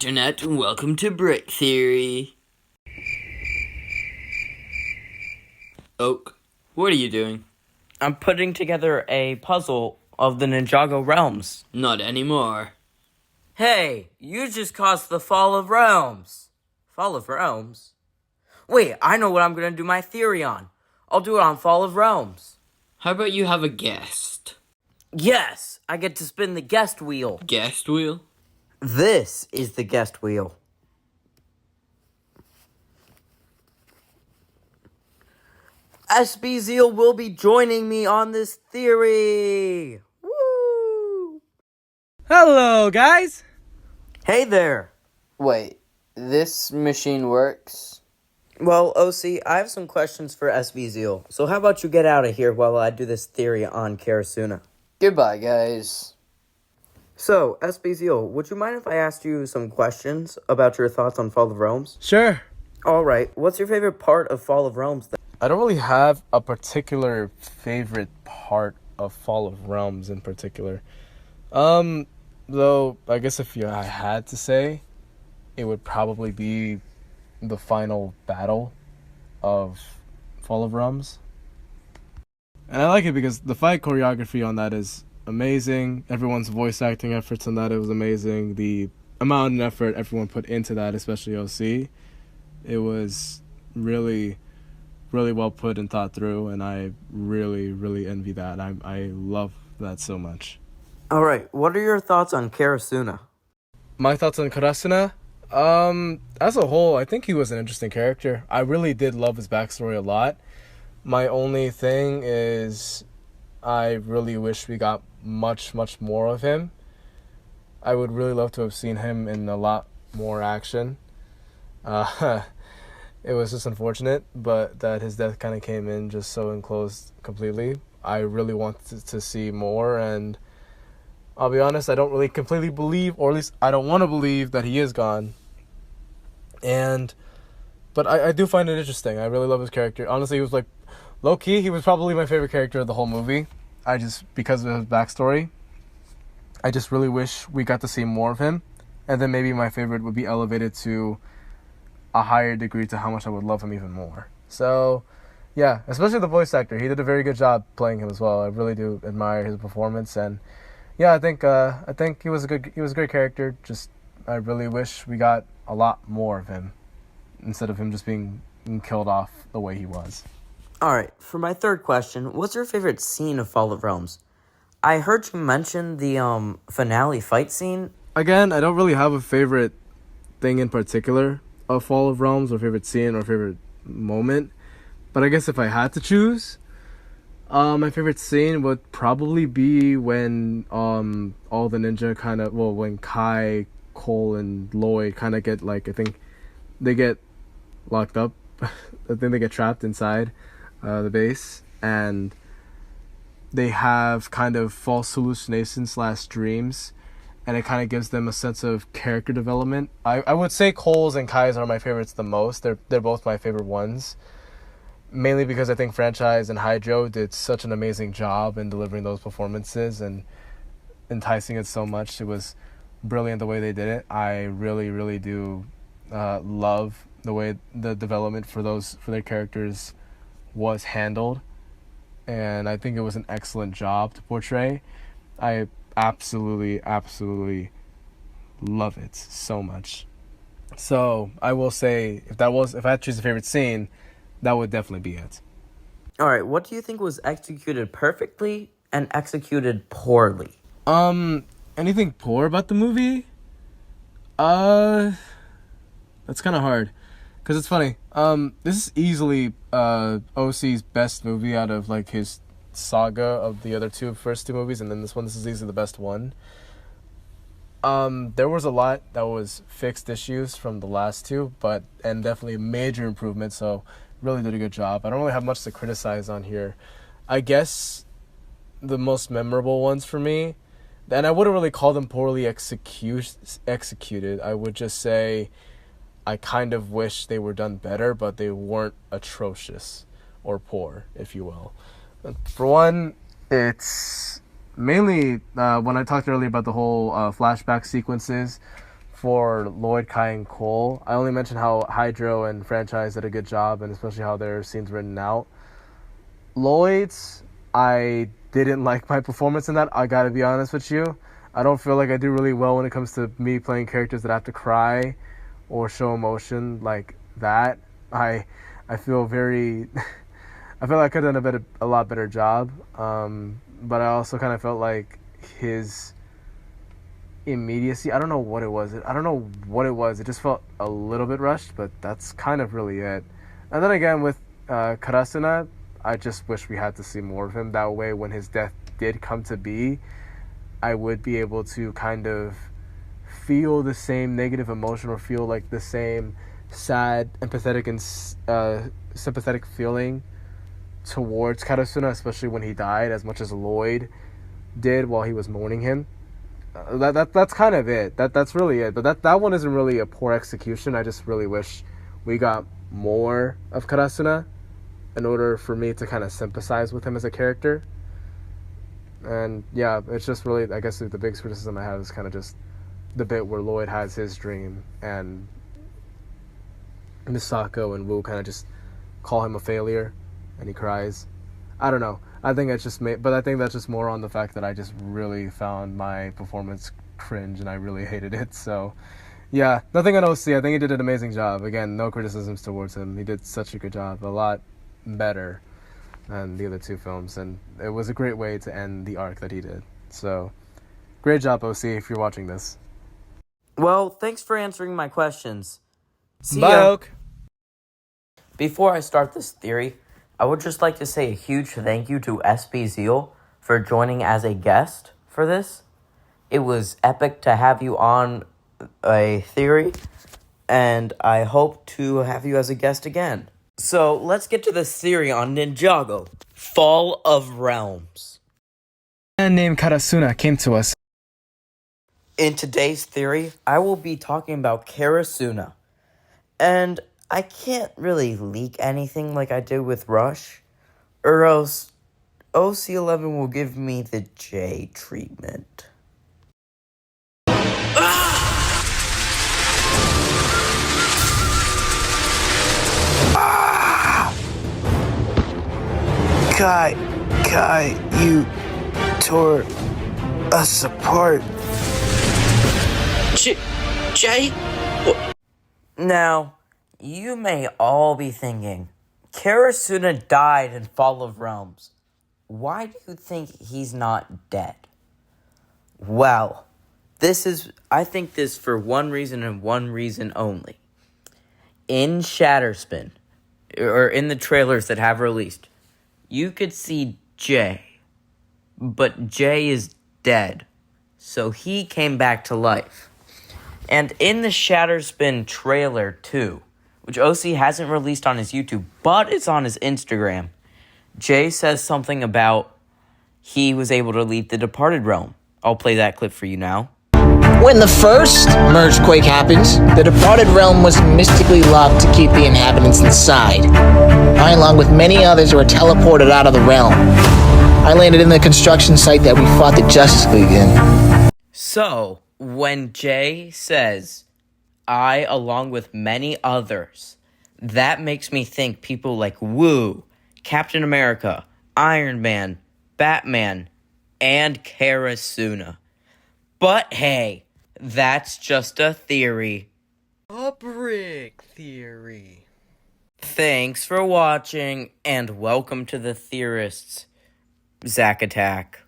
Internet, and welcome to Brick Theory. Oak, what are you doing? I'm putting together a puzzle of the Ninjago realms. Not anymore. Hey, you just caused the fall of realms. Fall of realms? Wait, I know what I'm gonna do my theory on. I'll do it on fall of realms. How about you have a guest? Yes, I get to spin the guest wheel. Guest wheel? This is the guest wheel. SB Zeal will be joining me on this theory. Woo! Hello, guys! Hey there. Wait, this machine works? Well, OC, I have some questions for SB Zeal. So how about you get out of here while I do this theory on KARASUNA? Goodbye, guys. So, SB Zeal, would you mind if I asked you some questions about your thoughts on Fall of Realms? Sure. Alright, what's your favorite part of Fall of Realms then? I don't really have a particular favorite part of Fall of Realms in particular. Though, I guess I had to say, it would probably be the final battle of Fall of Realms. And I like it because the fight choreography on that is amazing. Everyone's voice acting efforts on that, it was amazing. The amount of effort everyone put into that, especially OC, it was really well put and thought through, and I really envy that. I love that so much. Alright, what are your thoughts on KARASUNA? My thoughts on Karasuna? As a whole, I think he was an interesting character. I really did love his backstory a lot. My only thing is I really wish we got much more of him. I would really love to have seen him in a lot more action. It was just unfortunate, but that his death kind of came in just so enclosed completely. I really wanted to see more, and I'll be honest, I don't really completely believe, or at least I don't want to believe, that he is gone. But I do find it interesting. I really love his character. Honestly, he was like, low-key, he was probably my favorite character of the whole movie. Because of his backstory, I just really wish we got to see more of him. And then maybe my favorite would be elevated to a higher degree to how much I would love him even more. So, yeah, especially the voice actor. He did a very good job playing him as well. I really do admire his performance. And yeah, I think he was a great character. Just, I really wish we got a lot more of him instead of him just being killed off the way he was. Alright, for my third question, what's your favorite scene of Fall of Realms? I heard you mention the finale fight scene. Again, I don't really have a favorite thing in particular of Fall of Realms, or favorite scene, or favorite moment. But I guess if I had to choose, my favorite scene would probably be when all the ninja when Kai, Cole, and Lloyd kind of get, I think they get locked up. I think they get trapped inside the base, and they have kind of false hallucinations / dreams, and it kind of gives them a sense of character development. I would say Cole's and Kai's are my favorites the most. They're both my favorite ones, mainly because I think Franchise and Hydro did such an amazing job in delivering those performances and enticing it so much. It was brilliant the way they did it. I really do love the way the development for their characters was handled, and I think it was an excellent job to portray. I absolutely love it so much. So I will say, if I had to choose a favorite scene, that would definitely be it. Alright, what do you think was executed perfectly and executed poorly? Anything poor about the movie? That's kind of hard. Because it's funny. This is easily OC's best movie out of his saga of the first two movies, and then this is easily the best one. There was a lot that was fixed issues from the last two, and definitely a major improvement, so really did a good job. I don't really have much to criticize on here. I guess the most memorable ones for me, and I wouldn't really call them poorly executed. I would just say I kind of wish they were done better, but they weren't atrocious or poor, if you will. For one, it's mainly when I talked earlier about the whole flashback sequences for Lloyd, Kai, and Cole. I only mentioned how Hydro and Franchise did a good job, and especially how their scenes written out. Lloyd's, I didn't like my performance in that. I gotta be honest with you. I don't feel like I do really well when it comes to me playing characters that have to cry or show emotion like that. I feel very. I feel like I could have done a lot better job. But I also kind of felt like his immediacy. I don't know what it was. It just felt a little bit rushed, but that's kind of really it. And then again with Karasuna, I just wish we had to see more of him. That way, when his death did come to be, I would be able to kind of feel the same negative emotion or feel like the same sad, empathetic, and sympathetic feeling towards Karasuna, especially when he died, as much as Lloyd did while he was mourning him. That's kind of it. That's really it. But that one isn't really a poor execution. I just really wish we got more of Karasuna in order for me to kind of sympathize with him as a character. And yeah, it's just really, I guess the biggest criticism I have is kind of just the bit where Lloyd has his dream and Misako and Wu kind of just call him a failure and he cries. I don't know. I think it's just but I think that's just more on the fact that I just really found my performance cringe and I really hated it. So yeah, nothing on OC. I think he did an amazing job. Again, no criticisms towards him. He did such a good job. A lot better than the other two films, and it was a great way to end the arc that he did. So great job, OC, if you're watching this. Well, thanks for answering my questions. See Bye, ya. Oak. Before I start this theory, I would just like to say a huge thank you to SB Zeal for joining as a guest for this. It was epic to have you on a theory, and I hope to have you as a guest again. So, let's get to this theory on Ninjago, Fall of Realms. A man named Karasuna came to us. In today's theory, I will be talking about Karasuna. And I can't really leak anything like I did with Rush, or else OC11 will give me the J treatment. Kai, you tore us apart. Jay? Now, you may all be thinking, Karasuna died in Fall of Realms. Why do you think he's not dead? Well, I think this for one reason and one reason only. In Shatterspin, or in the trailers that have released, you could see Jay, but Jay is dead, so he came back to life. And in the Shatterspin trailer too, which OC hasn't released on his YouTube, but it's on his Instagram, Jay says something about he was able to leave the Departed Realm. I'll play that clip for you now. When the first Mergequake happens, the Departed Realm was mystically locked to keep the inhabitants inside. I, along with many others, were teleported out of the realm. I landed in the construction site that we fought the Justice League in. So, when Jay says, I, along with many others, that makes me think people like Wu, Captain America, Iron Man, Batman, and Karasuna. But hey, that's just a theory. A brick theory. Thanks for watching, and welcome to the Theorists, Zack Attack.